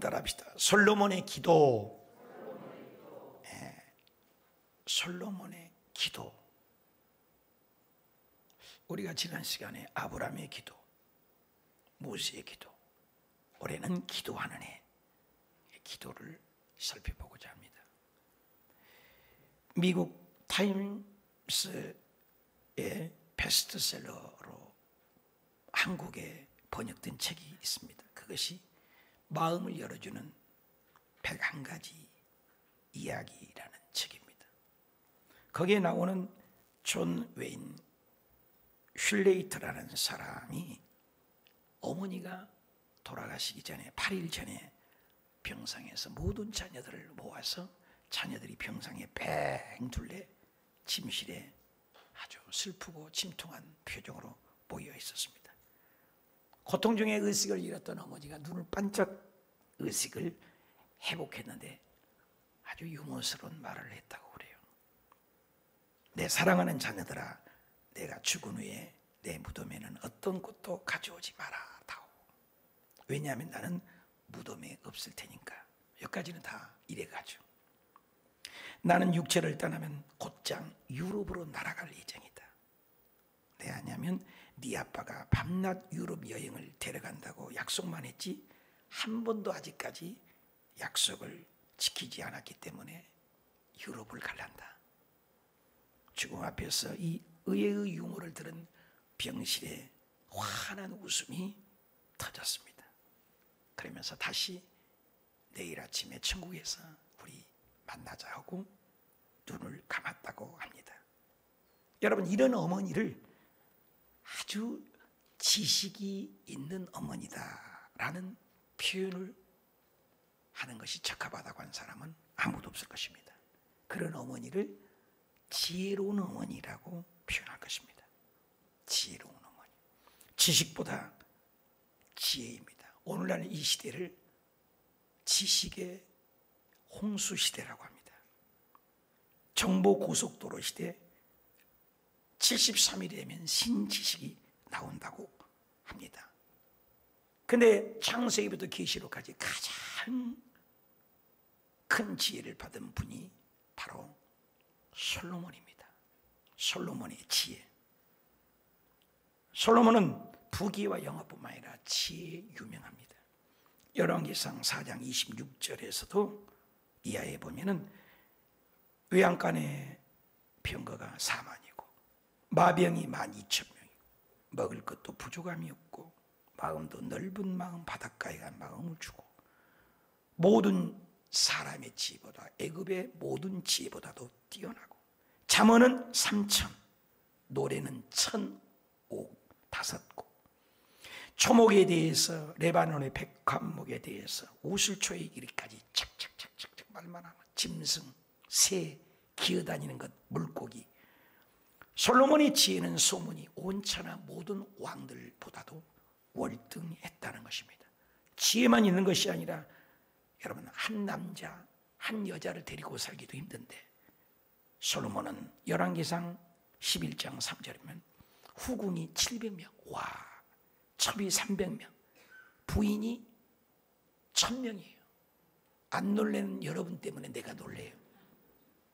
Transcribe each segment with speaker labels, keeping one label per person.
Speaker 1: 따라합시다. 솔로몬의 기도. 솔로몬의 기도. 우리가 지난 시간에 아브라함의 기도, 모세의 기도, 올해는 기도하는 해, 기도를 살펴보고자 합니다. 미국 타임스의 베스트셀러로 한국에 번역된 책이 있습니다. 그것이 마음을 열어주는 101가지 이야기라는 책입니다. 거기에 나오는 존 웨인 슐레이트라는 사람이 어머니가 돌아가시기 전에 8일 전에 병상에서 모든 자녀들을 모아서 자녀들이 병상에 뱅 둘레 침실에 아주 슬프고 침통한 표정으로 모여 있었습니다. 고통 중에 의식을 잃었던 어머니가 눈을 반짝 의식을 회복했는데 아주 유머스러운 말을 했다고 그래요. 내 사랑하는 자녀들아, 내가 죽은 후에 내 무덤에는 어떤 것도 가져오지 마라 다오. 왜냐하면 나는 무덤에 없을 테니까. 여기까지는 다 이래가죠. 나는 육체를 떠나면 곧장 유럽으로 날아갈 예정이다. 왜 하냐면 네 아빠가 밤낮 유럽 여행을 데려간다고 약속만 했지 한 번도 아직까지 약속을 지키지 않았기 때문에 유럽을 갈란다. 죽음 앞에서 이 의외의 유머를 들은 병실에 환한 웃음이 터졌습니다. 그러면서 다시 내일 아침에 천국에서 우리 만나자 하고 눈을 감았다고 합니다. 여러분, 이런 어머니를 아주 지식이 있는 어머니다라는 표현을 하는 것이 적합하다고 한 사람은 아무도 없을 것입니다. 그런 어머니를 지혜로운 어머니라고 표현할 것입니다. 지혜로운 어머니. 지식보다 지혜입니다. 오늘날 이 시대를 지식의 홍수 시대라고 합니다. 정보 고속도로 시대 73일이 되면 신지식이 나온다고 합니다. 근데 창세기부터 계시록까지 가장 큰 지혜를 받은 분이 바로 솔로몬입니다. 솔로몬의 지혜. 솔로몬은 부귀와 영화뿐만 아니라 지혜에 유명합니다. 열왕기상 4장 26절에서도 이하에 보면은 외양간의 병거가 4만이고 마병이 12,000명이고 먹을 것도 부족함이 없고 마음도 넓은 마음 바닷가에 간 마음을 주고 모든 사람의 지혜보다 애굽의 모든 지혜보다도 뛰어나고 잠언은 3,000, 노래는 1,005곡, 초목에 대해서 레바논의 백합목에 대해서 우슬초에 이르기까지 착착착착 말만 하면 짐승, 새, 기어다니는 것, 물고기. 솔로몬의 지혜는 소문이 온천하 모든 왕들보다도 월등했다는 것입니다. 지혜만 있는 것이 아니라 여러분, 한 남자, 한 여자를 데리고 살기도 힘든데 솔로몬은 열왕기상 11장 3절이면 후궁이 700명, 와, 첩이 300명, 부인이 1000명이에요. 안 놀래는 여러분 때문에 내가 놀래요.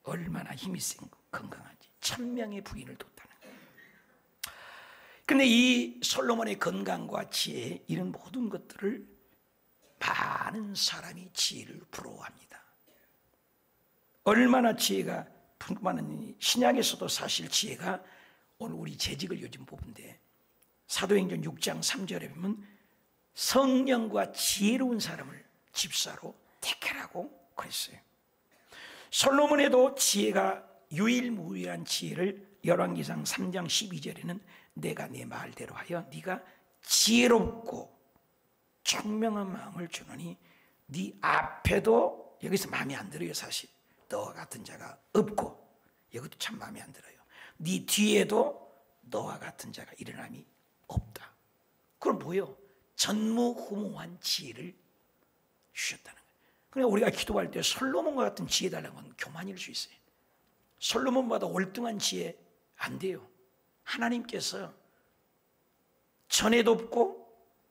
Speaker 1: 얼마나 힘이 센 건강한지. 1000명의 부인을 뒀다는 거예요. 근데 이 솔로몬의 건강과 지혜, 이런 모든 것들을 많은 사람이 지혜를 부러워합니다. 얼마나 지혜가 풍부하니 신약에서도 사실 지혜가 오늘 우리 재직을 요즘 뽑은데 사도행전 6장 3절에 보면 성령과 지혜로운 사람을 집사로 택하라고 그랬어요. 솔로몬에도 지혜가 유일무이한 지혜를 열왕기상 3장 12절에는 내가 내 말대로 하여 네가 지혜롭고 총명한 마음을 주노니 네 앞에도, 여기서 마음에 안 들어요. 사실 너와 같은 자가 없고, 이것도 참 마음에 안 들어요. 네 뒤에도 너와 같은 자가 일어남이 없다. 그럼 뭐예요? 전무후무한 지혜를 주셨다는 거예요. 그러니까 우리가 기도할 때 솔로몬과 같은 지혜 달라는 건 교만일 수 있어요. 솔로몬보다 월등한 지혜 안 돼요. 하나님께서 전에도 없고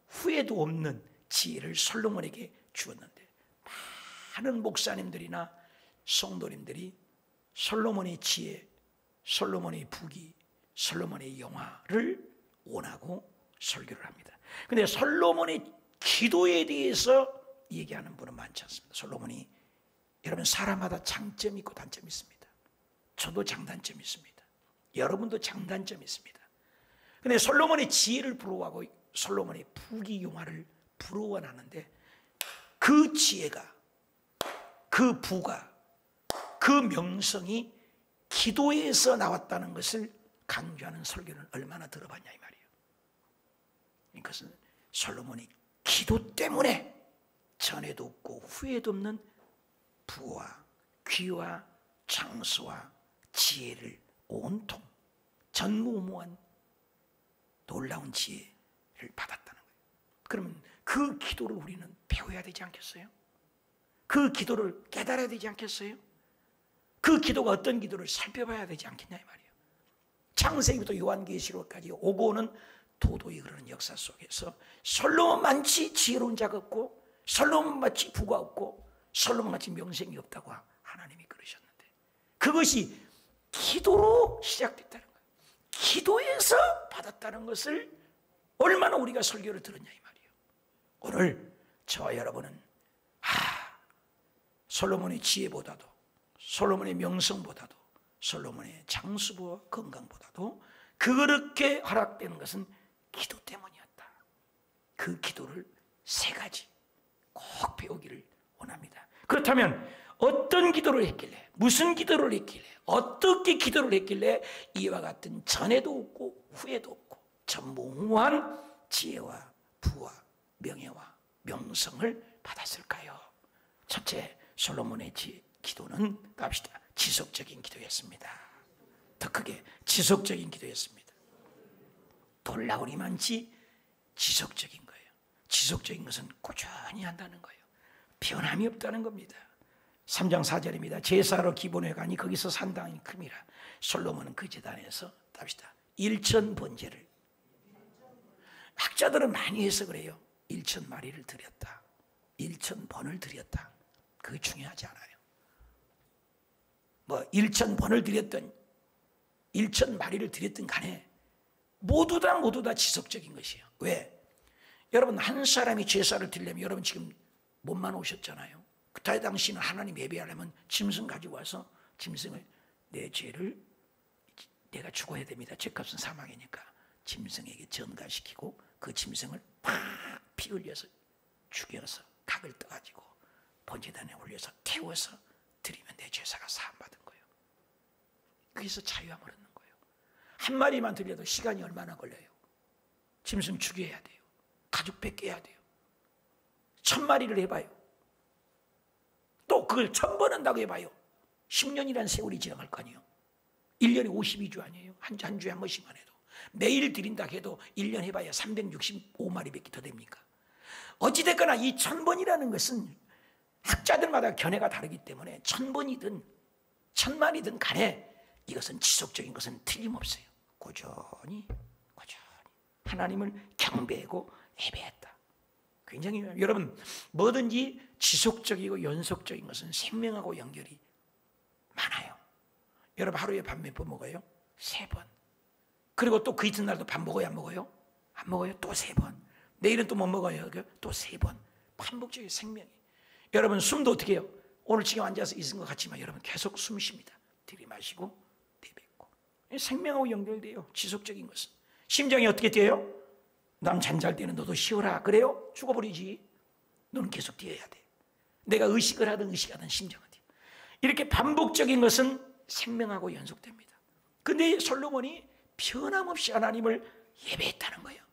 Speaker 1: 후에도 없는 지혜를 솔로몬에게 주었는데 많은 목사님들이나 성도님들이 솔로몬의 지혜, 솔로몬의 부귀, 솔로몬의 영화를 원하고 설교를 합니다. 그런데 솔로몬의 기도에 대해서 얘기하는 분은 많지 않습니다. 솔로몬이, 여러분, 사람마다 장점이 있고 단점이 있습니다. 저도 장단점이 있습니다. 여러분도 장단점이 있습니다. 그런데 솔로몬의 지혜를 부러워하고 솔로몬의 부귀 영화를 부러워하는데, 그 지혜가, 그 부가, 그 명성이 기도에서 나왔다는 것을 강조하는 설교는 얼마나 들어봤냐 이 말이에요. 이것은 솔로몬이 기도 때문에 전에도 없고 후에도 없는 부와 귀와 장수와 지혜를 온통 전무후무한 놀라운 지혜를 받았다는 거예요. 그러면 그 기도를 우리는 배워야 되지 않겠어요? 그 기도를 깨달아야 되지 않겠어요? 그 기도가 어떤 기도를 살펴봐야 되지 않겠냐 이 말이에요. 창세기부터 요한계시록까지 오고 오는 도도히 흐르는 역사 속에서 솔로몬만치 지혜로운 자가 없고, 솔로몬만치 부가 없고, 솔로몬같이 명성이 없다고 하나님이 그러셨는데, 그것이 기도로 시작됐다는 거예요. 기도에서 받았다는 것을 얼마나 우리가 설교를 들었냐 이 말이에요. 오늘 저와 여러분은 솔로몬의 지혜보다도, 솔로몬의 명성보다도, 솔로몬의 장수부와 건강보다도 그렇게 허락되는 것은 기도 때문이었다. 그 기도를 세 가지 꼭 배우기를 원합니다. 그렇다면 어떤 기도를 했길래, 무슨 기도를 했길래, 어떻게 기도를 했길래 이와 같은 전에도 없고 후에도 없고 전무후무한 지혜와 부와 명예와 명성을 받았을까요? 첫째, 솔로몬의 기도는 갑시다. 지속적인 기도였습니다. 더 크게 지속적인 기도였습니다. 놀라우리만치 지속적인 거예요. 지속적인 것은 꾸준히 한다는 거예요. 변함이 없다는 겁니다. 3장 4절입니다. 제사로 기본에 가니 거기서 산당이 큼이라. 솔로몬은 그 제단에서 답시다. 1000번제를, 학자들은 많이 해서 그래요. 1000마리를 드렸다, 1000번을 드렸다. 그게 중요하지 않아요. 뭐 1000번을 드렸든 1000마리를 드렸든 간에 모두 다 지속적인 것이에요. 왜? 여러분, 한 사람이 제사를 드리려면, 여러분 지금 몸만 오셨잖아요. 그때 당시는 하나님 예배하려면 짐승 가지고 와서, 짐승을, 내 죄를 내가 죽어야 됩니다. 죄값은 사망이니까 짐승에게 전가시키고 그 짐승을 팍 피 흘려서 죽여서 각을 떠가지고 번제단에 올려서 태워서 드리면 내 죄사가 사함받은 거예요. 거기서 자유함을 얻는 거예요. 한 마리만 들려도 시간이 얼마나 걸려요? 짐승 죽여야 돼요. 가죽 벗겨야 돼요. 1000마리를 해봐요. 또 그걸 1000번 한다고 해봐요. 10년이라는 세월이 지나갈 거 아니에요. 1년에 52주 아니에요. 한 주에 한 번씩만 해도. 매일 드린다 해도 1년 해봐야 365마리밖에 더 됩니까? 어찌됐거나 이 1000번이라는 것은 학자들마다 견해가 다르기 때문에 1000번이든 1000마리든 간에 이것은 지속적인 것은 틀림없어요. 꾸준히 하나님을 경배하고 예배했다. 굉장히, 여러분, 뭐든지 지속적이고 연속적인 것은 생명하고 연결이 많아요. 여러분, 하루에 밥 몇 번 먹어요? 3번. 그리고 또 그 이튿날도 밥 먹어요, 안 먹어요? 안 먹어요? 또 3번. 내일은 또 못 먹어요? 또 3번. 반복적인 생명이. 여러분, 숨도 어떻게 해요? 오늘 지금 앉아서 있은 것 같지만 여러분 계속 숨 쉽니다. 들이마시고 내뱉고. 생명하고 연결돼요. 지속적인 것은. 심장이 어떻게 뛰어요? 남 잠잘 때는 너도 쉬어라. 그래요? 죽어버리지. 너는 계속 뛰어야 돼. 내가 의식을 하든 의식하든 심장은 뛰어. 이렇게 반복적인 것은 생명하고 연속됩니다. 근데 솔로몬이 변함없이 하나님을 예배했다는 거예요.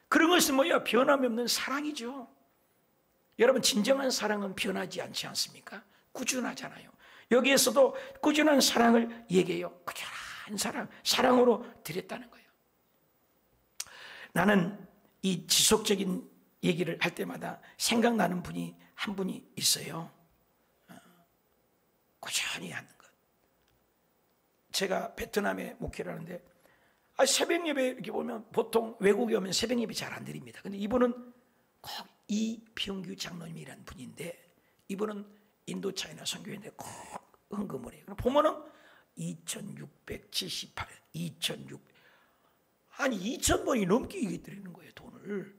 Speaker 1: 그런 것은 뭐예요? 변함이 없는 사랑이죠. 여러분, 진정한 사랑은 변하지 않지 않습니까? 꾸준하잖아요. 여기에서도 꾸준한 사랑을 얘기해요. 꾸준한 사랑으로 드렸다는 거예요. 나는 이 지속적인 얘기를 할 때마다 생각나는 분이 한 분이 있어요. 꾸준히 하는 것. 제가 베트남에 목회를 하는데 새벽 예배 이렇게 보면 보통 외국에 오면 새벽 예배 잘 안 드립니다. 근데 이분은 꼭 이병규 장로님이라는 분인데, 이분은 인도 차이나 선교회인데 꼭 헌금을 해요. 보면은 2678, 2600, 아니 2000번이 넘게 이게 드리는 거예요, 돈을.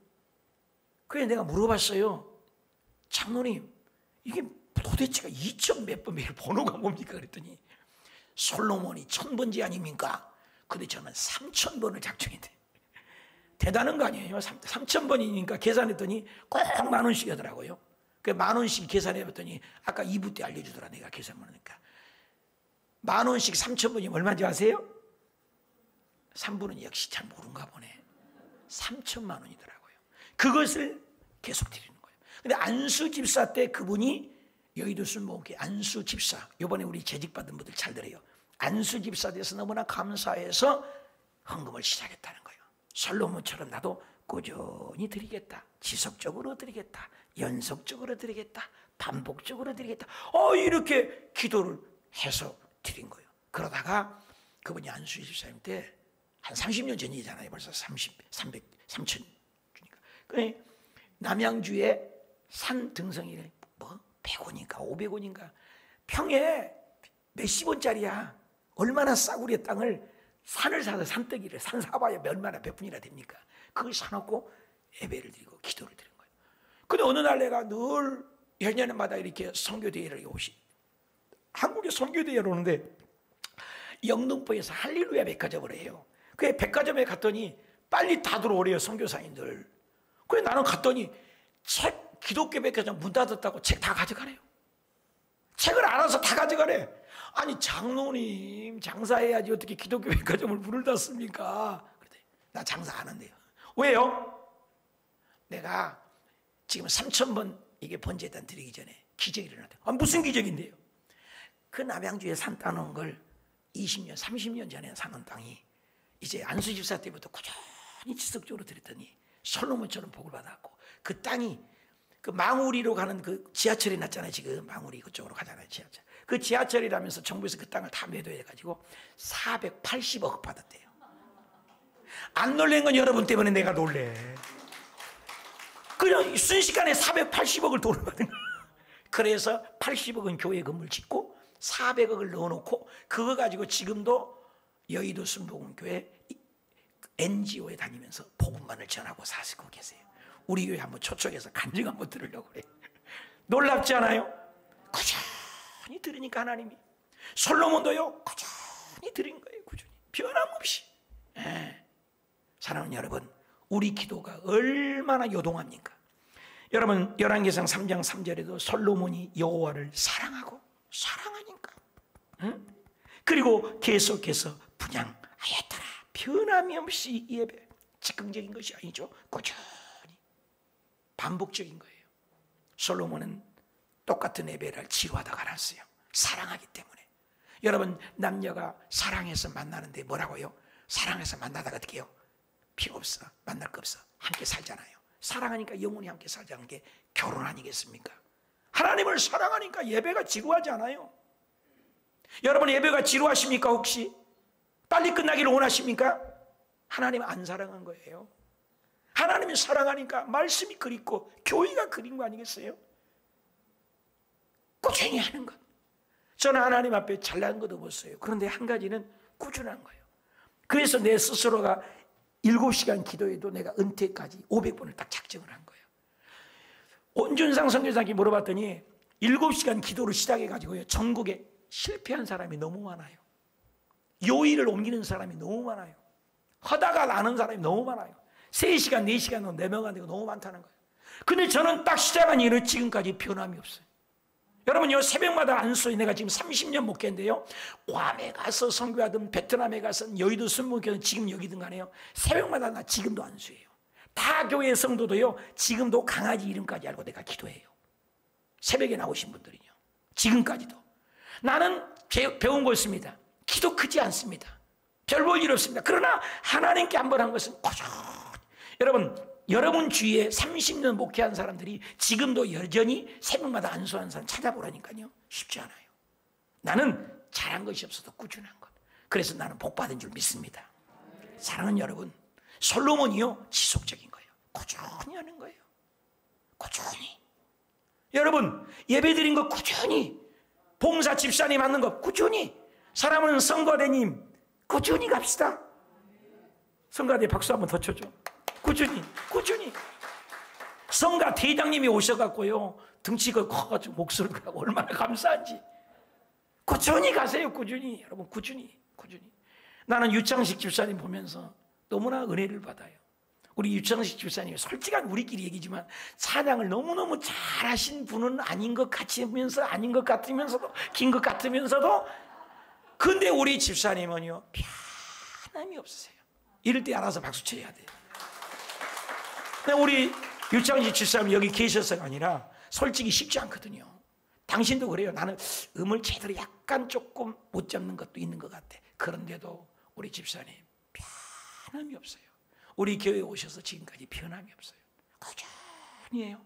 Speaker 1: 그래서 내가 물어봤어요. 장로님, 이게 도대체가 2000 몇 번 매일 번호가 뭡니까? 그랬더니 솔로몬이 1000번지 아닙니까? 근데 저는 3000번을 작정했대. 대단한 거 아니에요? 3000번이니까 계산했더니 꼭 10,000원씩 하더라고요. 그 10,000원씩 계산해봤더니 아까 2부 때 알려주더라. 내가 계산을 하니까 10,000원씩 3000번이면 얼마인지 아세요? 3부는 역시 잘 모른가 보네. 3천만 원이더라고요. 그것을 계속 드리는 거예요. 근데 안수 집사 때 그분이 여의도 순복음교회 안수 집사, 이번에 우리 재직받은 분들 잘 들어요. 안수 집사 돼서 너무나 감사해서 헌금을 시작했다는 거예요. 솔로몬처럼 나도 꾸준히 드리겠다, 지속적으로 드리겠다, 연속적으로 드리겠다, 반복적으로 드리겠다, 이렇게 기도를 해서 드린 거예요. 그러다가 그분이 안수 집사님 때 한 30년 전이잖아요. 벌써 3,000 주니까. 그래 남양주에 산 등성이래. 100원인가 500원인가 평에 몇십 원짜리야. 얼마나 싸구려 땅을 산을 사서 산떡이를 산 사봐야 얼마나 몇 푼이나 됩니까? 그걸 사놓고 예배를 드리고 기도를 드린 거예요. 근데 어느 날 내가 늘 연년마다 이렇게 선교대회를 오시 한국에 선교대회를 오는데 영등포에서 할렐루야 백화점을 해요. 그 백화점에 갔더니 빨리 다 들어오래요, 선교사님들. 그래 나는 갔더니 책, 기독교 백화점 문 닫았다고 책 다 가져가래요. 책을 알아서 다 가져가래. 아니 장로님 장사해야지 어떻게 기독교 백화점을 문을 닫습니까? 그랬더니 나 장사 안 한대요. 왜요? 내가 지금 3,000번 이게 번제단 드리기 전에 기적이 일어났대요. 무슨 기적인데요? 그 남양주에 산 따놓은 걸 20년 30년 전에 사는 땅이 이제 안수 집사 때부터 꾸준히 지속적으로 드렸더니 솔로몬처럼 복을 받았고, 그 땅이 그 망우리로 가는 그 지하철이 났잖아요. 지금 망우리 그쪽으로 가잖아요, 지하철. 그 지하철이라면서 정부에서 그 땅을 다 매도해가지고 480억 받았대요. 안 놀란 건 여러분 때문에 내가 놀래. 그냥 순식간에 480억을 돈을 받은 거예요. 그래서 80억은 교회 건물 짓고 400억을 넣어놓고 그거 가지고 지금도 여의도 순복음교회 NGO에 다니면서 복음만을 전하고 사시고 계세요. 우리 교회 한번 초청해서 간증 한번 들으려고 그래요. 놀랍지 않아요? 꾸준히 들으니까 하나님이. 솔로몬도요 꾸준히 들은 거예요. 꾸준히 변함없이. 사랑하는 여러분, 우리 기도가 얼마나 요동합니까? 여러분 열왕기상 3장 3절에도 솔로몬이 여호와를 사랑하니까 그리고 계속해서 분양하였더라. 변함이 없이 이 예배, 즉흥적인 것이 아니죠. 꾸준히 반복적인 거예요. 솔로몬은 똑같은 예배를 지루하다가 알았어요. 사랑하기 때문에. 여러분 남녀가 사랑해서 만나는데 뭐라고요? 사랑해서 만나다가 어떻게 해요? 필요 없어, 만날 거 없어, 함께 살잖아요. 사랑하니까 영원히 함께 살자는 게 결혼 아니겠습니까? 하나님을 사랑하니까 예배가 지루하지 않아요. 여러분 예배가 지루하십니까? 혹시 빨리 끝나기를 원하십니까? 하나님 안 사랑한 거예요. 하나님이 사랑하니까 말씀이 그립고 교회가 그린 거 아니겠어요? 꾸준히 하는 것. 저는 하나님 앞에 잘난 것 없었어요. 그런데 한 가지는 꾸준한 거예요. 그래서 내 스스로가 7시간 기도해도 내가 은퇴까지 500번을 딱 작정을 한 거예요. 온준상 선교사님께 물어봤더니 7시간 기도를 시작해가지고요, 전국에 실패한 사람이 너무 많아요. 요일을 옮기는 사람이 너무 많아요. 하다가 나는 사람이 너무 많아요. 3시간, 4시간, 4명 안 되고 너무 많다는 거예요. 근데 저는 딱 시작한 이후로 지금까지 변함이 없어요. 여러분요, 새벽마다 안수에 내가 지금 30년 목회인데요, 괌에 가서 선교하든 베트남에 가서 여의도 순복음교회든 지금 여기든 간에요, 새벽마다 나 지금도 안수해요. 다 교회 성도도요 지금도 강아지 이름까지 알고 내가 기도해요. 새벽에 나오신 분들은요 지금까지도. 나는 배운 거 있습니다. 기도 크지 않습니다. 별 볼 일 없습니다. 그러나 하나님께 한 번 한 것은 꾸준히. 여러분 주위에 30년 목회한 사람들이 지금도 여전히 새벽마다 안수하는 사람 찾아보라니까요. 쉽지 않아요. 나는 잘한 것이 없어도 꾸준한 것. 그래서 나는 복받은 줄 믿습니다. 사랑하는 여러분, 솔로몬이요 지속적인 거예요. 꾸준히 하는 거예요. 꾸준히. 여러분, 예배드린 거 꾸준히, 봉사 집사님 하는 거 꾸준히, 사람은 성가대님 꾸준히 갑시다. 성가대 박수 한번 더 쳐줘. 꾸준히. 성가 대장님이 오셔갖고요, 등치가 커가지고 목소리가 얼마나 감사한지. 꾸준히 가세요. 꾸준히. 여러분, 꾸준히. 나는 유창식 집사님 보면서 너무나 은혜를 받아요. 우리 유창식 집사님이 솔직한 우리끼리 얘기지만 찬양을 너무너무 잘하신 분은 아닌 것 같으면서도 긴 것 같으면서도, 근데 우리 집사님은요 편함이 없으세요. 이럴 때 알아서 박수 쳐야 돼요. 우리 유창식 집사님 여기 계셔서가 아니라 솔직히 쉽지 않거든요. 당신도 그래요. 나는 음을 제대로 약간 조금 못 잡는 것도 있는 것 같아. 그런데도 우리 집사님 편함이 없어요. 우리 교회에 오셔서 지금까지 편함이 없어요. 꾸준히 해요.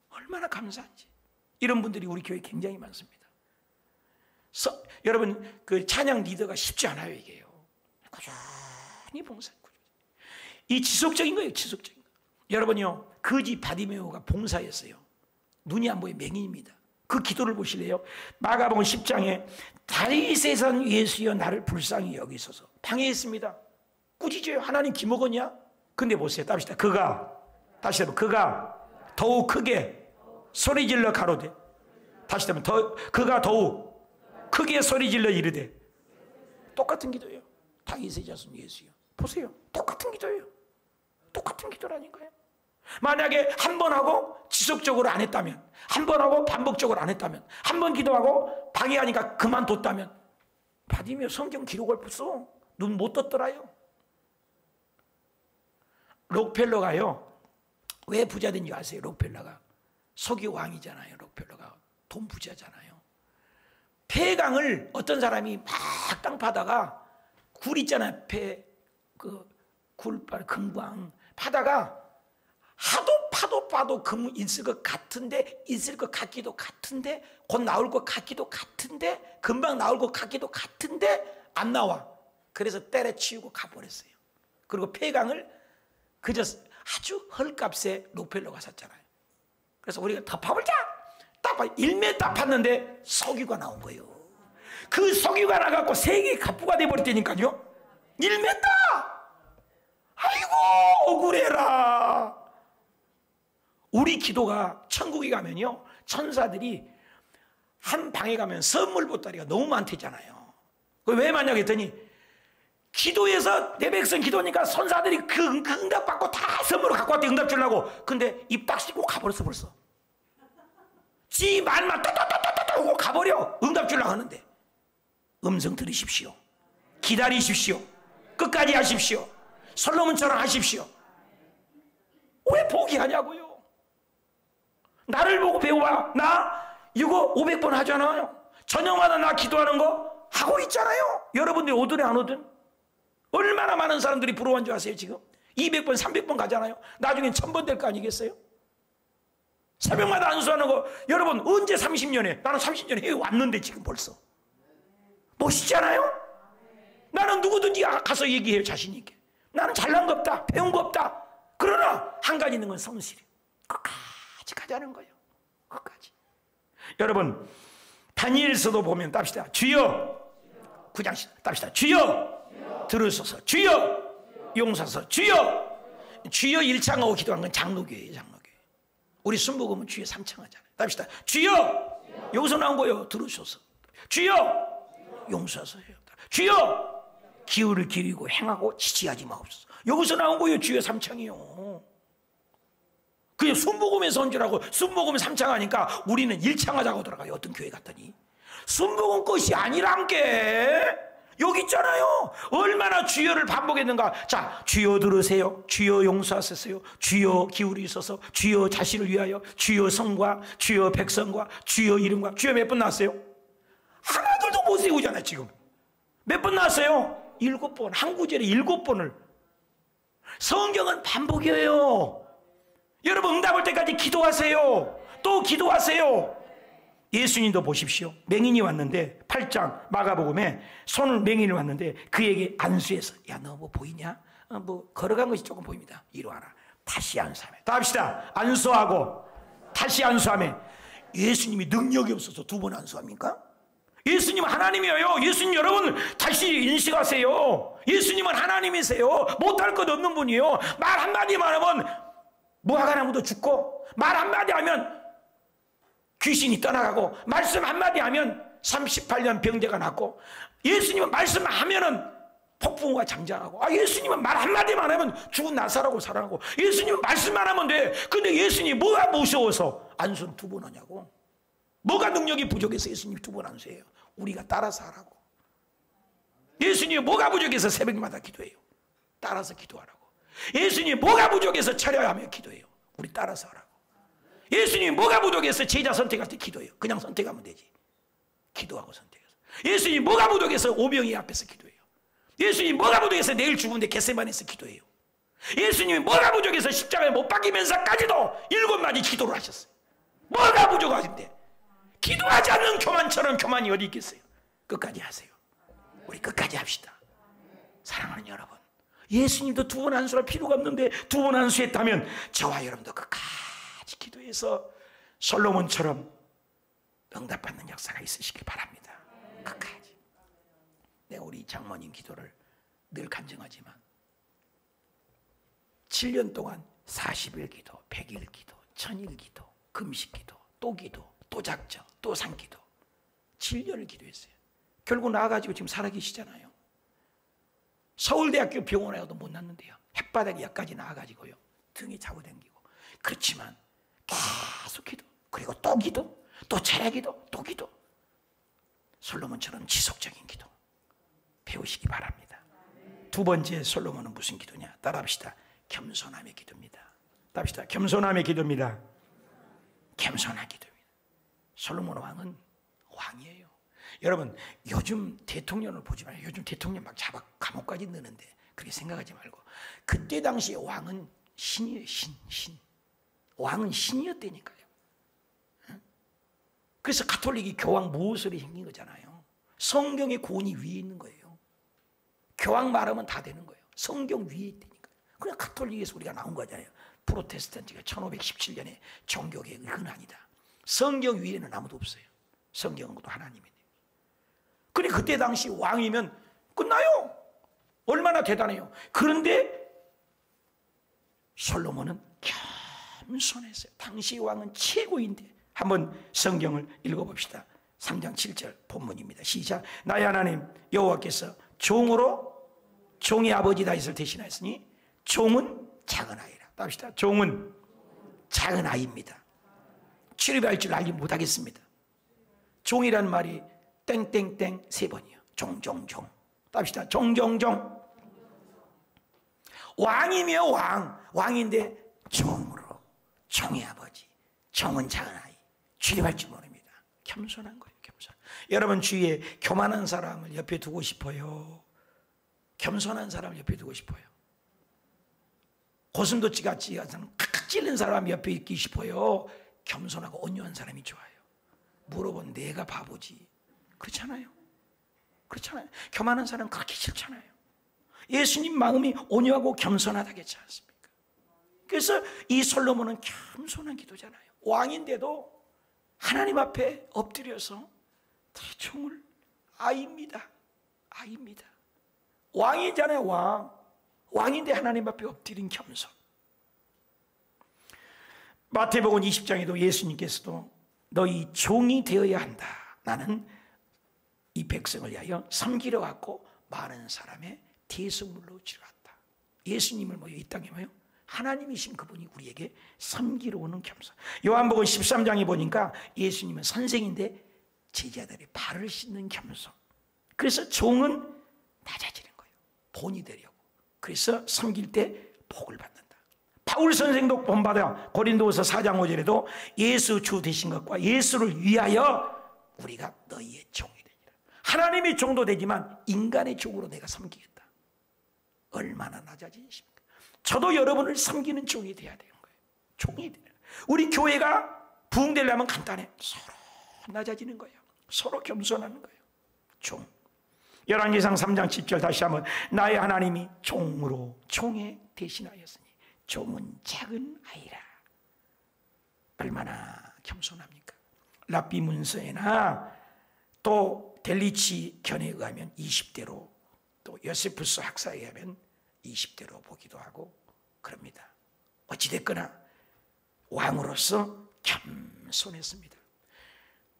Speaker 1: 얼마나 감사한지. 이런 분들이 우리 교회에 굉장히 많습니다. 여러분, 그 찬양 리더가 쉽지 않아요. 이게요. 꾸준히 봉사. 이 지속적인 거예요. 지속적인 거. 여러분요, 거지 바디메오가 봉사했어요. 눈이 안 보여 맹인입니다. 그 기도를 보실래요? 마가복음 10장에 다윗의 son 예수여 나를 불쌍히 여기소서. 방해했습니다. 꾸짖어요. 하나님 기먹었냐? 근데 보세요. 답시다. 다시 한번, 그가 더욱 크게 소리질러 가로되, 다시 한번, 그가 더욱 크게 소리질러 이르되. 똑같은 기도예요. 다윗의 자손 예수요. 보세요. 똑같은 기도예요. 똑같은 기도라니까요. 만약에 한 번 하고 지속적으로 안 했다면, 한 번 하고 반복적으로 안 했다면, 한 번 기도하고 방해하니까 그만뒀다면, 받으며 성경 기록을 벌써 눈 못 떴더라요. 록펠러가요, 왜 부자 된지 아세요? 록펠러가 석유 왕이잖아요. 록펠러가 돈 부자잖아요. 폐강을 어떤 사람이 막 땅 파다가, 굴 있잖아요. 금광 파다가 하도 파도 금 있을 것 같은데, 있을 것 같기도 같은데, 곧 나올 것 같기도 같은데, 금방 나올 것 같기도 같은데 안 나와. 그래서 때려치우고 가버렸어요. 그리고 폐강을 그저 아주 헐값에 록펠러가 샀잖아요. 그래서 우리가 더 파보자. 딱 1m 팠는데 석유가 나온 거예요. 그 석유가 나갖고 세계 갑부가 돼버렸다니까요. 1m! 아이고 억울해라. 우리 기도가 천국에 가면요, 천사들이 한 방에 가면 선물 보따리가 너무 많대잖아요. 왜 많냐 했더니, 기도해서 내 백성 기도니까 선사들이 그 응답 받고 다 선물로 갖고 왔대. 응답 주려고. 근데 입 딱 씻고 가버렸어. 벌써 지 말만 따따따따따 하고 가버려. 응답 주려고 하는데. 음성 들으십시오. 기다리십시오. 끝까지 하십시오. 솔로몬처럼 하십시오. 왜 포기하냐고요. 나를 보고 배워봐. 나 이거 500번 하잖아요. 저녁마다 나 기도하는 거 하고 있잖아요. 여러분들이 오든 안 오든. 얼마나 많은 사람들이 부러워한 줄 아세요? 지금 200번 300번 가잖아요. 나중엔 1000번 될 거 아니겠어요? 새벽마다 안수하는 거, 여러분 언제 30년에, 나는 30년에 해왔는데 지금 벌써 멋있잖아요. 나는 누구든지 가서 얘기해요. 자신 있게. 나는 잘난 거 없다, 배운 거 없다. 그러나 한 가지 있는 건 성실이에요. 끝까지 가자는 거예요. 끝까지. 여러분, 다니엘서도 보면 답시다. 주여, 9장 답시다. 주여 들으소서. 주여 용서서. 주여. 주여 1창하고 기도한 건 장로교회예요. 장로교회. 우리 순복음은 주여 3창 하잖아요. 답시다. 주여, 여기서 나온 거예요. 들으소서. 주여 용서하소서. 주여 기울을 기리고 행하고 지지하지 마옵소서. 여기서 나온 거예요. 주여 3창이요. 그냥 순복음에서 온 줄 알고 순복음 3창 하니까 우리는 1창 하자고 들어가요. 어떤 교회 갔더니 순복음 것이 아니란 게 여기 있잖아요. 얼마나 주여를 반복했는가. 자, 주여 들으세요. 주여 용서하세요. 주여 기울이소서. 주여 자신을 위하여. 주여 성과, 주여 백성과, 주여 이름과. 주여 몇 번 나왔어요? 하나둘도 못 세우잖아요. 지금 몇 번 나왔어요? 7번. 한 구절에 7번을. 성경은 반복이에요. 여러분 응답 올 때까지 기도하세요. 또 기도하세요. 예수님도 보십시오. 맹인이 왔는데 8장 마가복음에 손을 맹인이 왔는데 그에게 안수해서, 야 너 뭐 보이냐? 뭐 걸어간 것이 조금 보입니다. 이리 와라. 다시 안수하며. 다 합시다. 안수하고 다시 안수하며. 예수님이 능력이 없어서 두 번 안수합니까? 예수님 하나님이에요. 예수님 여러분 다시 인식하세요. 예수님은 하나님이세요. 못할 것 없는 분이에요. 말 한마디만 하면 무화과나무도 죽고, 말 한마디 하면 귀신이 떠나가고, 말씀 한마디 하면 38년 병자가 낫고, 예수님은 말씀하면은 폭풍우가 잠잠하고, 예수님은 말 한마디만 하면 죽은 나사라고 살아나고, 예수님은 말씀만 하면 돼. 근데 예수님이 뭐가 무서워서 안수는 두 번 하냐고? 뭐가 능력이 부족해서 예수님이 두 번 안수해요? 우리가 따라서 하라고. 예수님이 뭐가 부족해서 새벽마다 기도해요? 따라서 기도하라고. 예수님이 뭐가 부족해서 차려하며 기도해요? 우리 따라서 하라고. 예수님이 뭐가 부족해서 제자 선택할 때 기도해요? 그냥 선택하면 되지. 기도하고 선택해서. 예수님이 뭐가 부족해서 오병이 앞에서 기도해요? 예수님이 뭐가 부족해서 내일 죽은데 겟세마네에서 기도해요? 예수님이 뭐가 부족해서 십자가에 못 박히면서까지도 7마디 기도를 하셨어요? 뭐가 부족하신데? 기도하지 않는 교만처럼 교만이 어디 있겠어요? 끝까지 하세요. 우리 끝까지 합시다. 사랑하는 여러분, 예수님도 두 번 안수할 필요가 없는데 두 번 안수했다면 저와 여러분도 끝까지 기도해서 솔로몬처럼 응답받는 역사가 있으시길 바랍니다. 끝까지. 내가 우리 장모님 기도를 늘 간증하지만 7년 동안 40일 기도, 100일 기도, 1000일 기도, 금식 기도, 또 기도, 또 작정, 또 산기도 7년을 기도했어요. 결국 나와가지고 지금 살아계시잖아요. 서울대학교 병원에 가도 못 낫는데요. 햇바닥에 약까지 나와가지고요. 등에 잡아당기고. 그렇지만 계속 기도, 그리고 또 기도, 또 차례기도, 또 기도. 솔로몬처럼 지속적인 기도 배우시기 바랍니다. 두 번째 솔로몬은 무슨 기도냐? 따라합시다. 겸손함의 기도입니다. 따라합시다. 겸손함의 기도입니다. 겸손한 기도입니다. 솔로몬 왕은 왕이에요. 여러분, 요즘 대통령을 보지 마요. 요즘 대통령 막 잡아 감옥까지 넣는데 그렇게 생각하지 말고, 그때 당시에 왕은 신이에요. 신. 왕은 신이었다니까요. 그래서 가톨릭이 교황 무엇으로 생긴 거잖아요. 성경의 권위 위에 있는 거예요. 교황 말하면 다 되는 거예요. 성경 위에 있다니까요. 그냥 가톨릭에서 우리가 나온 거잖아요. 프로테스탄트가 1517년에 종교개혁의 근원이다. 성경 위에는 아무도 없어요. 성경은 또 하나님이에요. 그러니 그때 당시 왕이면 끝나요. 얼마나 대단해요. 그런데 솔로몬은 겸손했어요. 당시 왕은 최고인데. 한번 성경을 읽어봅시다. 3장 7절 본문입니다. 시작. 나의 하나님 여호와께서 종으로 종의 아버지 다윗을 대신하였으니 종은 작은 아이라. 답시다. 종은 작은 아이입니다. 출입할 줄 알지 못하겠습니다. 종이라는 말이 땡땡땡 3번이요. 종종종. 답시다. 종종종. 왕이며 왕인데 종으로, 종의 아버지, 종은 작은 아이. 출입할 줄 모릅니다. 겸손한 거예요. 겸손. 여러분 주위에 교만한 사람을 옆에 두고 싶어요? 겸손한 사람을 옆에 두고 싶어요? 고슴도치 같이 칵칵 찔린 사람 옆에 있기 싶어요? 겸손하고 온유한 사람이 좋아요. 물어본 내가 바보지. 그렇잖아요. 교만한 사람은 그렇게 싫잖아요. 예수님 마음이 온유하고 겸손하다겠지 않습니까? 그래서 이 솔로몬은 겸손한 기도잖아요. 왕인데도 하나님 앞에 엎드려서 종을 아이입니다. 왕이잖아요. 왕인데 하나님 앞에 엎드린 겸손. 마태복음 20장에도 예수님께서도 너희 종이 되어야 한다. 나는 이 백성을 위하여 섬기러 왔고 많은 사람의 대속물로 치러 왔다. 예수님을 뭐요? 이 땅에 뭐요? 하나님이신 그분이 우리에게 섬기러 오는 겸손. 요한복음 13장에 보니까 예수님은 선생인데 제자들의 발을 씻는 겸손. 그래서 종은 낮아지는 거예요. 본이 되려고. 그래서 섬길 때 복을 받는다. 바울 선생도 본받아 고린도후서 4장 5절에도 예수 주 되신 것과 예수를 위하여 우리가 너희의 종이 되리라. 하나님의 종도 되지만 인간의 종으로 내가 섬기겠다. 얼마나 낮아지십니까? 저도 여러분을 섬기는 종이 돼야 되는 거예요. 종이 돼요. 우리 교회가 부흥되려면 간단해. 서로 낮아지는 거예요. 서로 겸손하는 거예요. 종. 열왕기상 3장 10절 다시 한번. 나의 하나님이 종으로 종에 대신하였으니 종은 작은 아이라. 얼마나 겸손합니까? 랍비 문서에나 또 델리치 견해에 의하면 20대로, 또 요세푸스 학사에 의하면 20대로 보기도 하고 그럽니다. 어찌됐거나 왕으로서 겸손했습니다.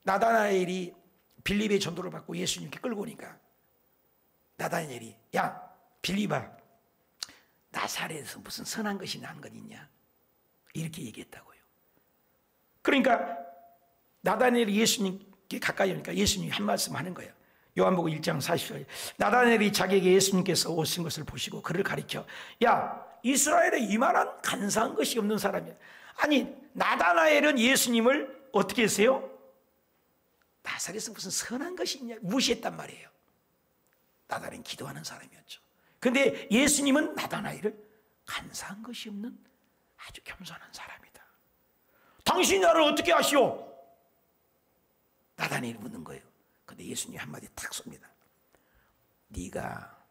Speaker 1: 나다나엘이 빌립의 전도를 받고 예수님께 끌고 오니까 나다나엘이, 야 빌립아, 나사렛에서 무슨 선한 것이 난 것 있냐, 이렇게 얘기했다고요. 그러니까 나다나엘이 예수님께 가까이 오니까 예수님이 한 말씀 하는 거예요. 요한복음 1장 40절, 나다나엘이 자기에게 예수님께서 오신 것을 보시고 그를 가리켜, 야 이스라엘에 이만한 간사한 것이 없는 사람이야. 아니 나다나엘은 예수님을 어떻게 했어요? 나사렛에서 무슨 선한 것이 있냐 무시했단 말이에요. 나다나엘은 기도하는 사람이었죠. 근데 예수님은 나다나엘을 간사한 것이 없는 아주 겸손한 사람이다. 당신이 나를 어떻게 아시오? 나다나엘이 묻는 거예요. 근데 예수님이 한마디 탁 쏩니다. 네가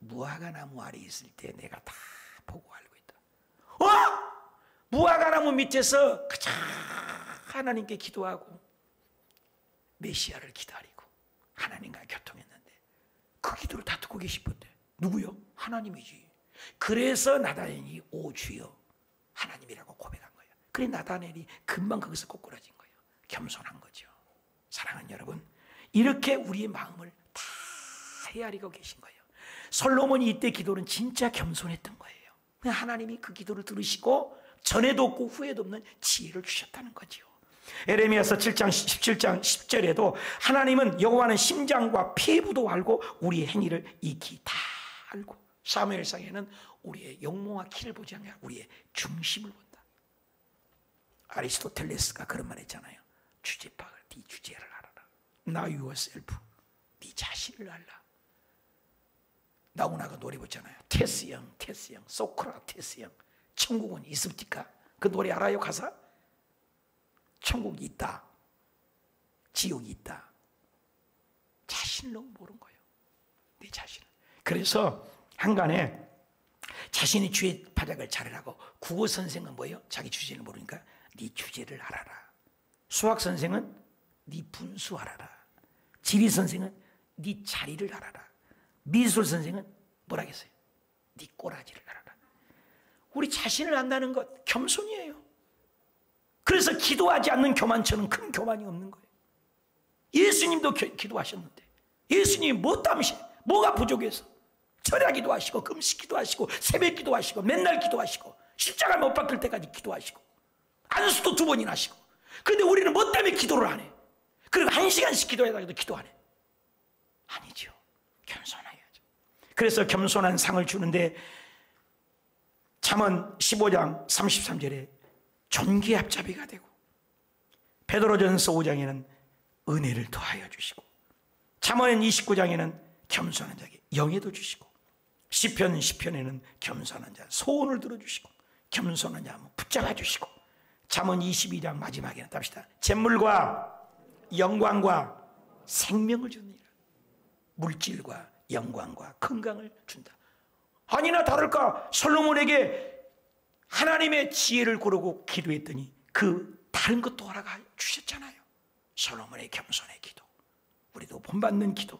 Speaker 1: 무화과나무 아래 있을 때 내가 다 보고 알고 있다. 무화과나무 밑에서 가장 하나님께 기도하고 메시아를 기다리고 하나님과 교통했는데 그 기도를 다 듣고 계시던데 누구요? 하나님이지. 그래서 나다나엘이 오 주여 하나님이라고 고백한 거예요. 그래 나다나엘이 금방 거기서 꼬꾸라진 거예요. 겸손한 거죠. 사랑하는 여러분, 이렇게 우리의 마음을 다 헤아리고 계신 거예요. 솔로몬이 이때 기도는 진짜 겸손했던 거예요. 하나님이 그 기도를 들으시고 전에도 없고 후에도 없는 지혜를 주셨다는 거죠. 에레미야서 7장 17장 10절에도 하나님은 여호와는 심장과 피부도 알고 우리의 행위를 익히 다 알고, 사무엘상에는 우리의 용모와 키를 보지 않냐 우리의 중심을 본다. 아리스토텔레스가 그런 말 했잖아요. 주제파를 네 주제를 알아라. Know yourself. 네 자신을 알라. 나훈아가 노래 부르잖아요. 테스형, 테스형, 소크라테스형. 천국은 있습니까? 그 노래 알아요? 가사? 천국이 있다. 지옥이 있다. 자신을 너무 모르는 거예요. 내 자신을. 그래서 한간에 자신의 주의 파작을 잘하라고, 국어 선생은 뭐예요? 자기 주제를 모르니까 네 주제를 알아라. 수학 선생은 네 분수 알아라. 지리 선생은 네 자리를 알아라. 미술 선생은 뭐라겠어요? 네 꼬라지를 알아라. 우리 자신을 안다는 것 겸손이에요. 그래서 기도하지 않는 교만처럼 큰 교만이 없는 거예요. 예수님도 기도하셨는데 예수님이 뭐 때문에 뭐가 부족해서 철야기도 하시고 금식기도 하시고 새벽기도 하시고 맨날 기도하시고 십자가 못 박힐 때까지 기도하시고 안수도 2번이나 하시고, 그런데 우리는 뭐 때문에 기도를 안 해? 그리고 1시간씩 기도해야 해도 기도 안 해? 아니죠. 겸손해야죠. 그래서 겸손한 상을 주는데 잠언 15장 33절에 존귀의 앞잡이가 되고, 베드로전서 5장에는 은혜를 더하여 주시고, 잠언 29장에는 겸손한 자에게 영예도 주시고, 시편에는 겸손한 자 소원을 들어주시고, 겸손한 자 붙잡아 주시고, 잠언 22장 마지막에는 답시다. 재물과 영광과 생명을 주느니라. 물질과 영광과 건강을 준다. 아니나 다를까 솔로몬에게 하나님의 지혜를 구르고 기도했더니 그 다른 것도 허락해 주셨잖아요. 솔로몬의 겸손의 기도, 우리도 본받는 기도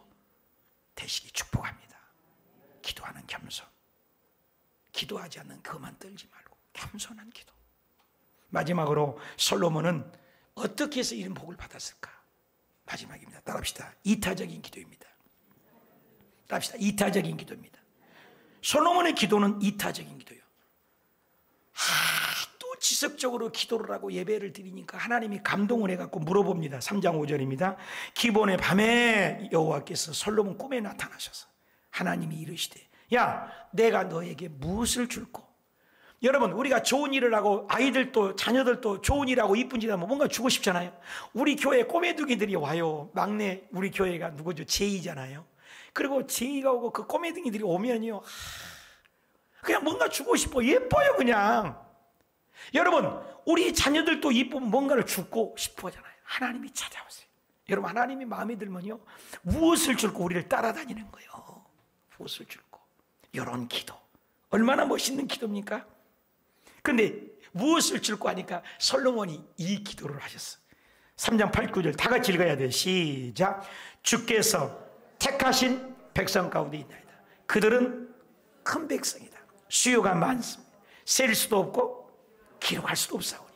Speaker 1: 되시기 축복합니다. 기도하는 겸손, 기도하지 않는 그만 떨지 말고 겸손한 기도. 마지막으로 솔로몬은 어떻게 해서 이런 복을 받았을까? 마지막입니다. 따라합시다. 이타적인 기도입니다. 따라합시다. 이타적인 기도입니다. 솔로몬의 기도는 이타적인 기도예요. 또 지속적으로 기도를 하고 예배를 드리니까 하나님이 감동을 해갖고 물어봅니다. 3장 5절입니다. 기본의 밤에 여호와께서 솔로몬 꿈에 나타나셔서 하나님이 이르시되, 야 내가 너에게 무엇을 줄꼬? 여러분, 우리가 좋은 일을 하고 아이들도 자녀들도 좋은 일하고 이쁜 일 하면 뭔가 주고 싶잖아요. 우리 교회 꼬매둥이들이 와요. 막내 우리 교회가 누구죠? 제이잖아요. 그리고 제이가 오고 그 꼬매둥이들이 오면요, 그냥 뭔가 주고 싶어. 예뻐요 그냥. 여러분, 우리 자녀들도 이쁘면 뭔가를 주고 싶어 하잖아요. 하나님이 찾아오세요. 여러분, 하나님이 마음에 들면요 무엇을 줄고 우리를 따라다니는 거예요. 무엇을 줄고. 이런 기도 얼마나 멋있는 기도입니까? 근데 무엇을 줄고 하니까 솔로몬이 이 기도를 하셨어. 3장 8, 9절 다 같이 읽어야 돼요. 시작. 주께서 택하신 백성 가운데 있나이다. 그들은 큰 백성이다. 수요가 많습니다. 셀 수도 없고 기록할 수도 없사오니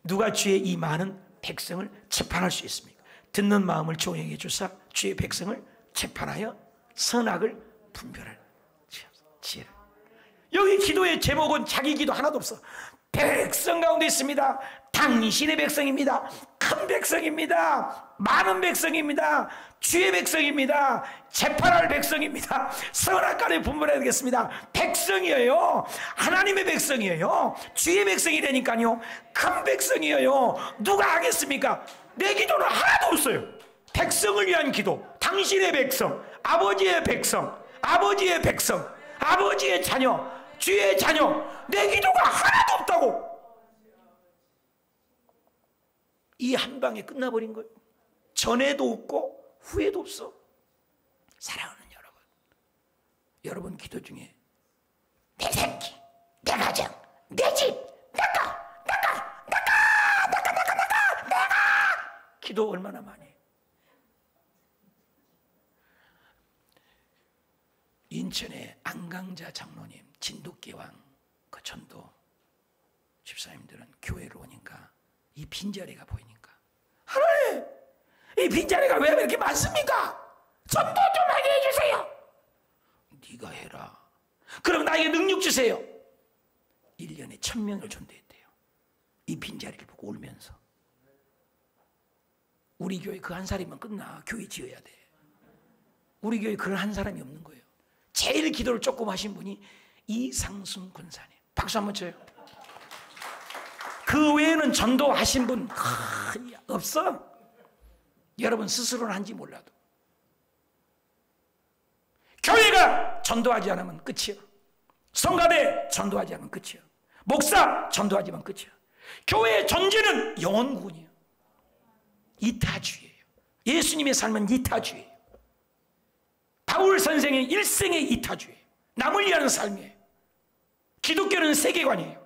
Speaker 1: 누가 주의 이 많은 백성을 재판할 수 있습니까? 듣는 마음을 조용히 주사 주의 백성을 재판하여 선악을 분별할 지혜를. 여기 기도의 제목은 자기 기도 하나도 없어. 백성 가운데 있습니다. 당신의 백성입니다. 큰 백성입니다. 많은 백성입니다. 주의 백성입니다. 재판할 백성입니다. 선악간에 분별해야 되겠습니다. 백성이에요. 하나님의 백성이에요. 주의 백성이라니까요. 큰 백성이에요. 누가 하겠습니까? 내 기도는 하나도 없어요. 백성을 위한 기도. 당신의 백성, 아버지의 백성, 아버지의 백성, 아버지의 자녀, 주의 자녀. 내 기도가 하나도 없다고. 이 한 방에 끝나버린 거예요. 전에도 없고 후에도 없어. 사랑하는 여러분, 여러분 기도 중에 내 새끼, 내 가정, 내 집, 내가 기도 얼마나 많이 해요. 인천의 안강자 장로님, 진돗개왕 그 전도 집사님들은 교회로 오니까 이 빈자리가 보이니까 하나님, 이 빈자리가 왜 이렇게 많습니까? 전도 좀 하게 해주세요. 네가 해라. 그럼 나에게 능력 주세요. 1년에 1000명을 전도했대요. 이 빈자리를 보고 울면서. 우리 교회 그 한 사람이면 끝나. 교회 지어야 돼. 우리 교회 그런 한 사람이 없는 거예요. 제일 기도를 조금 하신 분이 이상순 권사님. 박수 한번 쳐요. 그 외에는 전도하신 분 없어. 여러분 스스로는 한지 몰라도. 교회가 전도하지 않으면 끝이요. 성가대 전도하지 않으면 끝이요. 목사 전도하지만 끝이요. 교회의 존재는 영혼구원이에요. 이타주의예요. 예수님의 삶은 이타주의예요. 바울 선생의 일생의 이타주의예요. 남을 위하는 삶이에요. 기독교는 세계관이에요.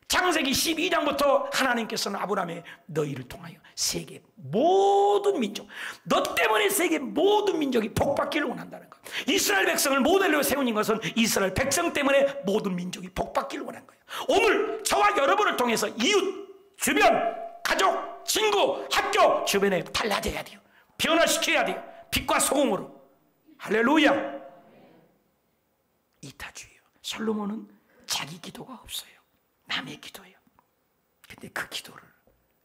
Speaker 1: 창세기 12장부터 하나님께서는 아브라함의 너희를 통하여 세계 모든 민족, 너 때문에 세계 모든 민족이 복받기를 원한다는 것. 이스라엘 백성을 모델로 세운 것은 이스라엘 백성 때문에 모든 민족이 복받기를 원한 거예요. 오늘 저와 여러분을 통해서 이웃, 주변, 가족, 친구, 학교 주변에 달라져야 돼요. 변화시켜야 돼요. 빛과 소금으로. 할렐루야. 이타주의요. 솔로몬은 자기 기도가 없어요. 남의 기도예요. 근데 그 기도를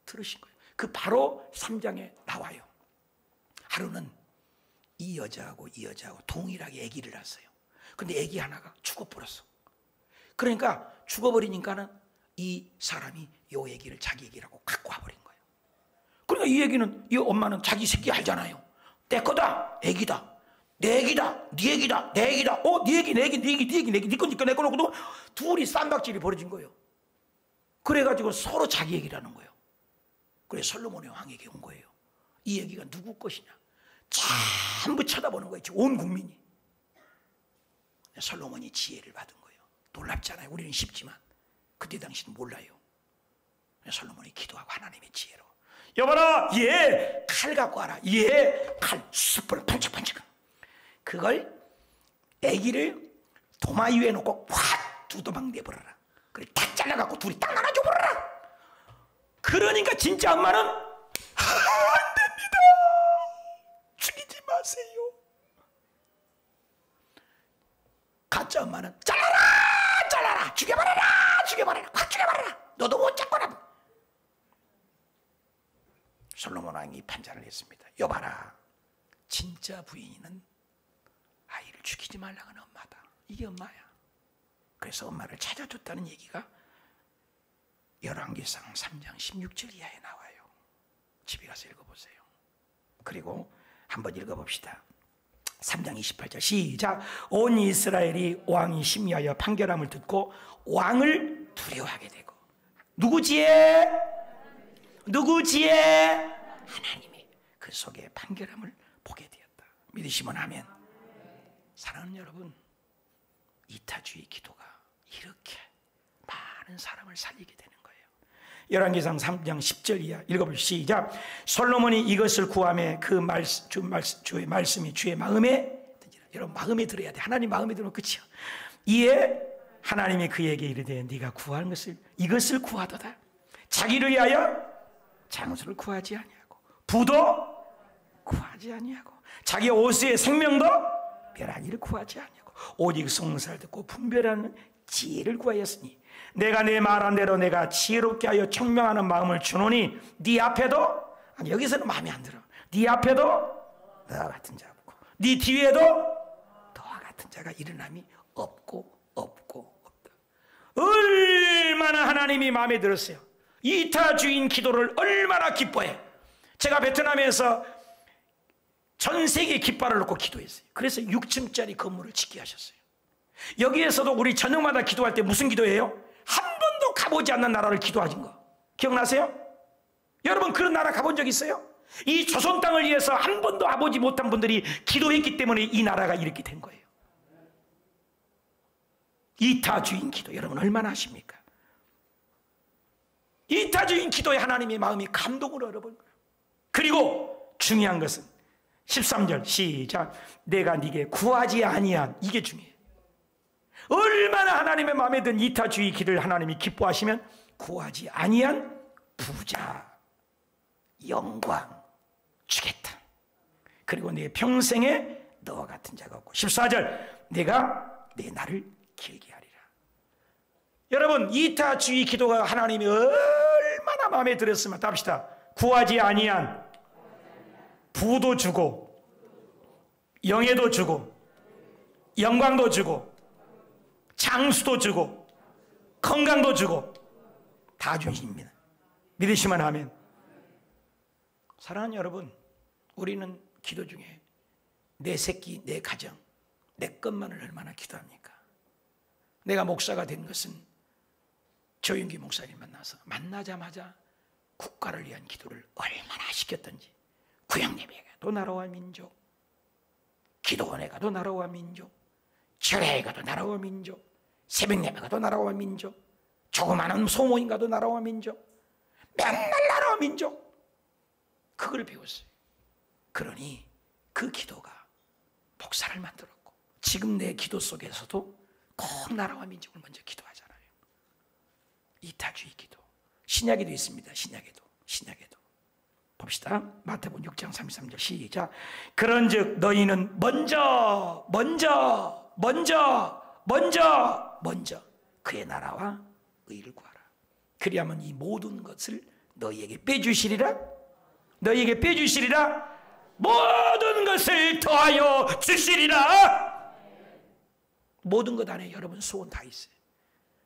Speaker 1: 들으신 거예요. 그 바로 3장에 나와요. 하루는 이 여자하고 동일하게 아기를 낳았어요. 근데 아기 하나가 죽어버렸어. 그러니까 죽어버리니까는 이 사람이 요 아기를 자기 아기라고 갖고 와버린 거예요. 그러니까 이 아기는, 이 엄마는 자기 새끼 알잖아요. 내 거다, 아기다. 내 애기다, 네 애기다, 내 애기다. 네 애기, 내 애기, 네 애기, 네 애기, 네 애기, 네 거니까 내 거라고 둘이 쌈박질이 벌어진 거예요. 그래가지고 서로 자기 얘기라는 거예요. 그래 솔로몬의 왕에게 온 거예요. 이 얘기가 누구 것이냐 전부 쳐다보는 거예요. 온 국민이. 솔로몬이 지혜를 받은 거예요. 놀랍잖아요. 우리는 쉽지만 그때 당시는 몰라요. 솔로몬이 기도하고 하나님의 지혜로 여봐라, 얘 칼 갖고 와라. 얘 칼 숯불 반짝반짝. 그걸 아기를 도마 위에 놓고 확 두도막 내버려라. 그래 딱 잘라갖고 둘이 딱 나눠줘 버려라. 그러니까 진짜 엄마는 안 됩니다. 죽이지 마세요. 가짜 엄마는 잘라라, 죽여버려라, 확 죽여버려라. 너도 못 잡거라. 솔로몬 왕이 판단을 했습니다. 여봐라, 진짜 부인은 아이를 죽이지 말라는 엄마다. 이게 엄마야. 그래서 엄마를 찾아줬다는 얘기가 열왕기상 3장 16절 이하에 나와요. 집에 가서 읽어보세요. 그리고 한번 읽어봅시다. 3장 28절 시작. 온 이스라엘이 왕이 심의하여 판결함을 듣고 왕을 두려워하게 되고. 누구 지혜? 하나님이 그 속에 판결함을 보게 되었다. 믿으시면 아멘. 사랑하는 여러분, 이타주의 기도가 이렇게 많은 사람을 살리게 되는 거예요. 열왕기상 3장 10절 이하 읽어보시죠. 시작. 솔로몬이 이것을 구하며 주의 말씀이 주의 마음에 든지라. 여러분 마음에 들어야 돼. 하나님 마음에 들면 끝이야. 이에 하나님이 그에게 이르되 네가 구할 것을 이것을 구하도다. 자기를 위하여 장수를 구하지 아니하고 부도 구하지 아니하고 자기 옷의 생명도 멸하니를 구하지 아니하고 오직 성살 듣고 분별하는 지혜를 구하였으니 내가 내 말한 대로 내가 지혜롭게 하여 청명하는 마음을 주노니 네 앞에도 아니 여기서는 마음에 안 들어. 네 앞에도 너와 같은 자 없고 네 뒤에도 너와 같은 자가 일어남이 없고 없다. 얼마나 하나님이 마음에 들었어요. 이타주인 기도를 얼마나 기뻐해. 제가 베트남에서 전 세계 깃발을 놓고 기도했어요. 그래서 6층짜리 건물을 짓게 하셨어요. 여기에서도 우리 저녁마다 기도할 때 무슨 기도예요? 한 번도 가보지 않는 나라를 기도하신 거 기억나세요? 여러분 그런 나라 가본 적 있어요? 이 조선 땅을 위해서 한 번도 가보지 못한 분들이 기도했기 때문에 이 나라가 이렇게 된 거예요. 이타주인 기도 여러분 얼마나 하십니까? 이타주인 기도에 하나님의 마음이 감동으로 얼어버린 거예요. 그리고 중요한 것은 13절 시작. 내가 네게 구하지 아니한 이게 중요해요. 얼마나 하나님의 마음에 든 이타주의 기도를 하나님이 기뻐하시면 구하지 아니한 부자 영광 주겠다. 그리고 내 평생에 너와 같은 자가 없고 14절 내가 내 날을 길게 하리라. 여러분 이타주의 기도가 하나님이 얼마나 마음에 들었으면 답시다. 구하지 아니한 부도 주고 영예도 주고 영광도 주고 장수도 주고 건강도 주고 다 주십니다. 믿으시면 아멘. 사랑하는 여러분 우리는 기도 중에 내 새끼 내 가정 내 것만을 얼마나 기도합니까? 내가 목사가 된 것은 조윤기 목사님 만나자마자 국가를 위한 기도를 얼마나 시켰던지 구역예배에 가도 나라와 민족 기도원에 가도 나라와 민족 절에에 가도 나라와 민족 새벽예배 가도 나라와 민족 조그마한 소모임 가도 나라와 민족 맨날 나라와 민족 그걸 배웠어요. 그러니 그 기도가 복사를 만들었고 지금 내 기도 속에서도 꼭 나라와 민족을 먼저 기도하잖아요. 이타주의 기도 신약에도 있습니다. 신약에도 봅시다. 마태복음 6장 33절 시작. 그런즉 너희는 먼저 그의 나라와 의를 구하라. 그리하면 이 모든 것을 너희에게 빼주시리라. 모든 것을 더하여 주시리라. 모든 것 안에 여러분 소원 다 있어요.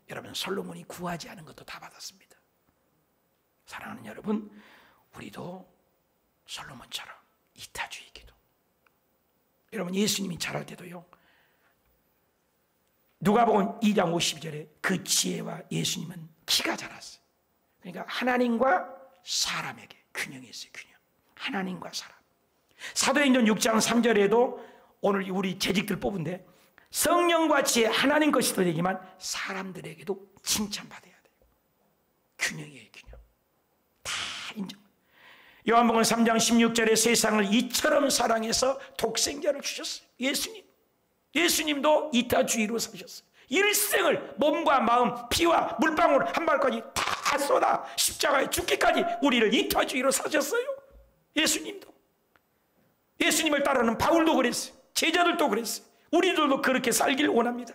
Speaker 1: 여러분 솔로몬이 구하지 않은 것도 다 받았습니다. 사랑하는 여러분 우리도 솔로몬처럼 이타주의 기도. 여러분 예수님이 자랄 때도요 누가복음 2장 52절에 그 지혜와 예수님은 키가 자랐어요. 그러니까 하나님과 사람에게 균형이 있어요. 균형. 하나님과 사람. 사도행전 6장 3절에도 오늘 우리 재직들 뽑은데 성령과 지혜 하나님 것이도 되지만 사람들에게도 칭찬받아야 돼요. 균형이에요. 균형. 다 인정. 요한복음 3장 16절에 세상을 이처럼 사랑해서 독생자를 주셨어요. 예수님도 이타주의로 사셨어요. 일생을 몸과 마음 피와 물방울 한 발까지 다 쏟아 십자가에 죽기까지 우리를 이타주의로 사셨어요. 예수님을 따르는 바울도 그랬어요. 제자들도 그랬어요. 우리들도 그렇게 살길 원합니다.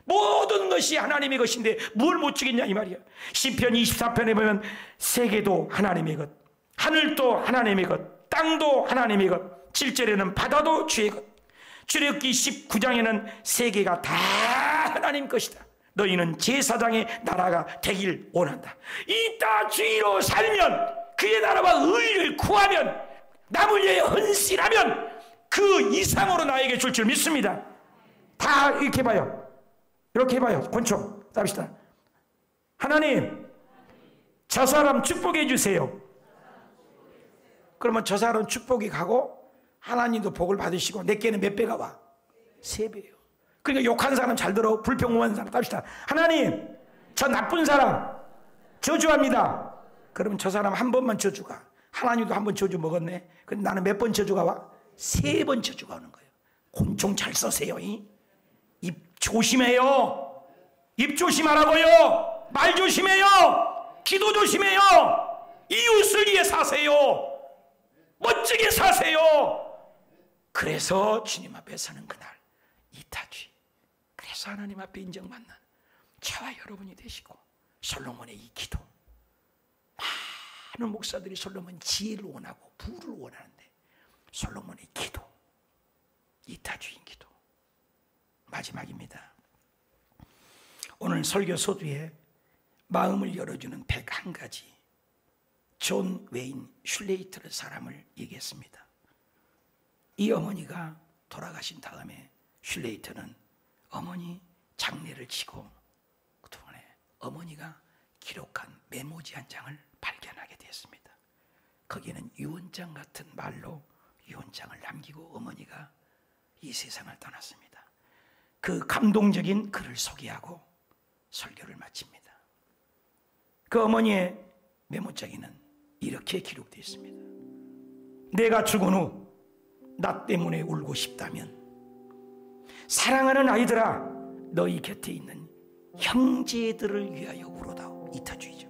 Speaker 1: 모든 것이 하나님의 것인데 뭘 못 주겠냐 이 말이야. 시편 24편에 보면 세계도 하나님의 것, 하늘도 하나님의 것, 땅도 하나님의 것, 7절에는 바다도 주의 것, 출애굽기 19장에는 세계가 다 하나님 것이다. 너희는 제사장의 나라가 되길 원한다. 이타주의로 살면 그의 나라와 의를 구하면 남을 위해 헌신하면 그 이상으로 나에게 줄 줄 믿습니다. 다 이렇게 해봐요. 이렇게 해봐요. 권총 쌉시다. 하나님 저 사람 축복해 주세요. 그러면 저 사람 축복이 가고 하나님도 복을 받으시고 내게는 몇 배가 와? 3배예요. 그러니까 욕한 사람 잘 들어. 불평한 사람 깝시다. 하나님 저 나쁜 사람 저주합니다. 그러면 저 사람 한 번만 저주가. 하나님도 한 번 저주 먹었네. 근데 나는 몇 번 저주가 와? 3번 저주가 오는 거예요. 권총 잘 써세요. 입 조심해요. 입 조심하라고요. 말 조심해요. 기도 조심해요. 이웃을 위해 사세요. 멋지게 사세요. 그래서 주님 앞에 서는 그날 이타주의. 그래서 하나님 앞에 인정받는 저와 여러분이 되시고, 솔로몬의 이 기도. 많은 목사들이 솔로몬 지혜를 원하고 부를 원하는데, 솔로몬의 기도, 이타주의 기도. 마지막입니다. 오늘 설교 소두에 마음을 열어주는 101가지 존 웨인 슐레이트르 사람을 얘기했습니다. 이 어머니가 돌아가신 다음에 슐레이트는 어머니 장례를 치고 그동안에 어머니가 기록한 메모지 한 장을 발견하게 되었습니다. 거기에는 유언장 같은 말로 유언장을 남기고 어머니가 이 세상을 떠났습니다. 그 감동적인 글을 소개하고 설교를 마칩니다. 그 어머니의 메모장에는 이렇게 기록되어 있습니다. 내가 죽은 후 나 때문에 울고 싶다면 사랑하는 아이들아, 너희 곁에 있는 형제들을 위하여 울어다오. 이타주의죠.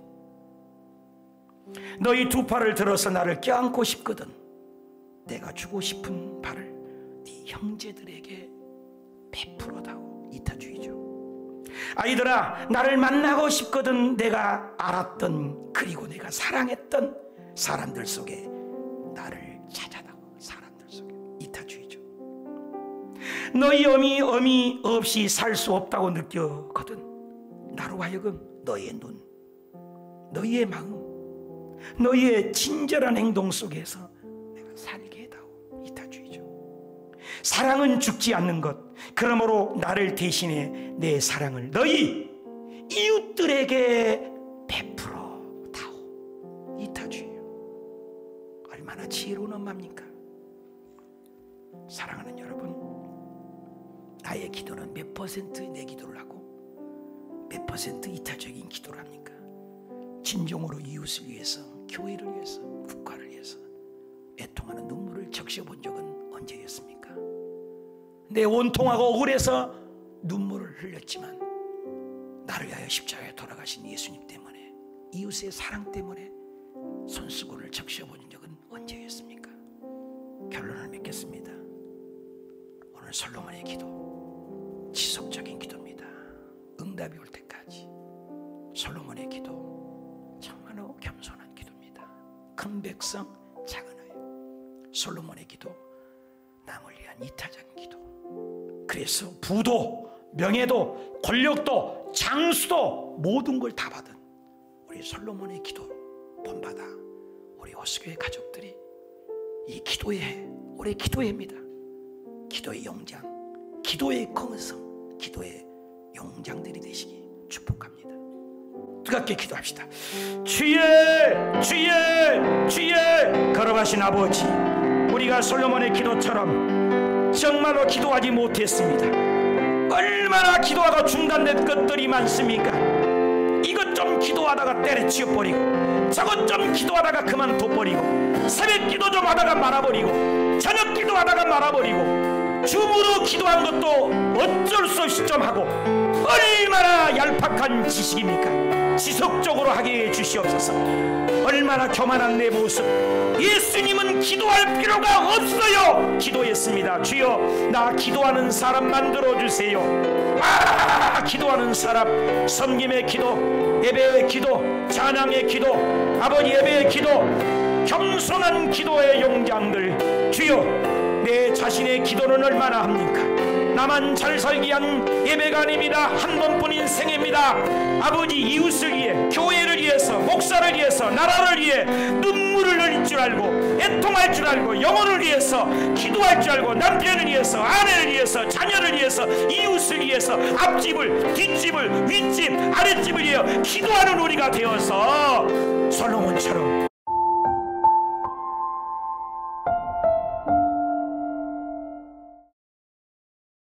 Speaker 1: 너희 두 팔을 들어서 나를 껴안고 싶거든 내가 주고 싶은 발을 네 형제들에게 베풀어다오. 이타주의죠. 아이들아, 나를 만나고 싶거든 내가 알았던 그리고 내가 사랑했던 사람들 속에 나를 찾아다오. 사람들 속에. 이타주의죠. 너희 어미 없이 살 수 없다고 느꼈거든 나로 하여금 너희의 눈, 너희의 마음, 너희의 친절한 행동 속에서 내가 살게 해다오. 이타주의죠. 사랑은 죽지 않는 것. 그러므로 나를 대신해 내 사랑을 너희 이웃들에게 베풀어 다오. 이타주의요. 얼마나 지혜로운 엄마입니까? 사랑하는 여러분, 나의 기도는 몇 퍼센트 내 기도를 하고 몇 퍼센트 이타적인 기도를 합니까? 진정으로 이웃을 위해서, 교회를 위해서, 국가를 위해서 애통하는 눈물을 적셔본 적은 언제였습니까? 내 온통하고 억울해서 눈물을 흘렸지만 나를 위하여 십자가에 돌아가신 예수님 때문에, 이웃의 사랑 때문에 손수건을 적셔본 적은 언제였습니까? 결론을 맺겠습니다. 오늘 솔로몬의 기도, 지속적인 기도입니다. 응답이 올 때까지. 솔로몬의 기도, 정말로 겸손한 기도입니다. 큰 백성, 작은 의. 솔로몬의 기도, 남을 위한 이타적인 기도. 그래서 부도, 명예도, 권력도, 장수도 모든 걸 다 받은 우리 솔로몬의 기도 본받아 우리 호수교회 가족들이 이 기도의 해, 올해 기도의 해입니다. 기도의 영장, 기도의 건성, 기도의 용장들이 되시기 축복합니다. 뜨겁게 기도합시다. 주의 걸어가신 아버지, 우리가 솔로몬의 기도처럼 정말로 기도하지 못했습니다. 얼마나 기도하다 중단된 것들이 많습니까? 이것 좀 기도하다가 때려치워버리고, 저것 좀 기도하다가 그만둬버리고, 새벽 기도 좀 하다가 말아버리고, 저녁 기도하다가 말아버리고, 줌으로 기도한 것도 어쩔 수 없이 좀 하고, 얼마나 얄팍한 지식입니까? 지속적으로 하게 해주시옵소서. 얼마나 교만한 내 모습. 예수님은 기도할 필요가 없어요. 기도했습니다. 주여, 나 기도하는 사람 만들어주세요. 기도하는 사람, 섬김의 기도, 예배의 기도, 찬양의 기도, 아버지 예배의 기도, 겸손한 기도의 용장들. 주여, 내 자신의 기도는 얼마나 합니까? 나만 잘 살기 위한 예배가 아닙니다. 한 번뿐인 생애입니다. 아버지, 이웃을 위해, 교회를 위해서, 목사를 위해서, 나라를 위해 눈물을 흘릴 줄 알고, 애통할 줄 알고, 영혼을 위해서 기도할 줄 알고, 남편을 위해서, 아내를 위해서, 자녀를 위해서, 이웃을 위해서, 앞집을, 뒷집을, 윗집, 아랫집을 위해 기도하는 우리가 되어서 솔로몬처럼